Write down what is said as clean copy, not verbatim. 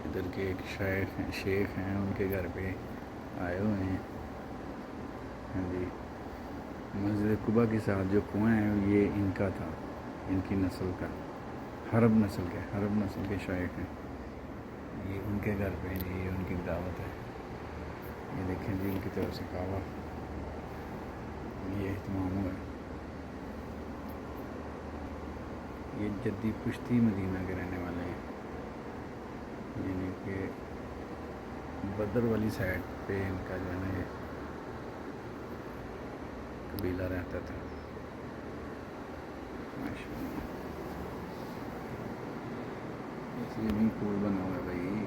ادھر کے ایک شیخ ہیں، ان کے گھر پہ آئے ہوئے ہیں. ہاں جی، مسجد قباء کے ساتھ جو کنواں ہے یہ ان کا تھا، ان کی نسل کا، حرب نسل کے شیخ ہیں. یہ ان کے گھر پہ جی، یہ ان کی دعوت ہے. یہ دیکھیں جی ان کی طرف سے کعبہ یہ اہتمام ہوا ہے. یہ جدی پشتی مدینہ کے رہنے والے ہیں، یعنی کہ بدر والی سائڈ پہ ان کا جو ہے نا یہ قبیلہ رہتا تھا. ماشاء اللہ، سوئمنگ پول بنا ہوا ہے بھائی.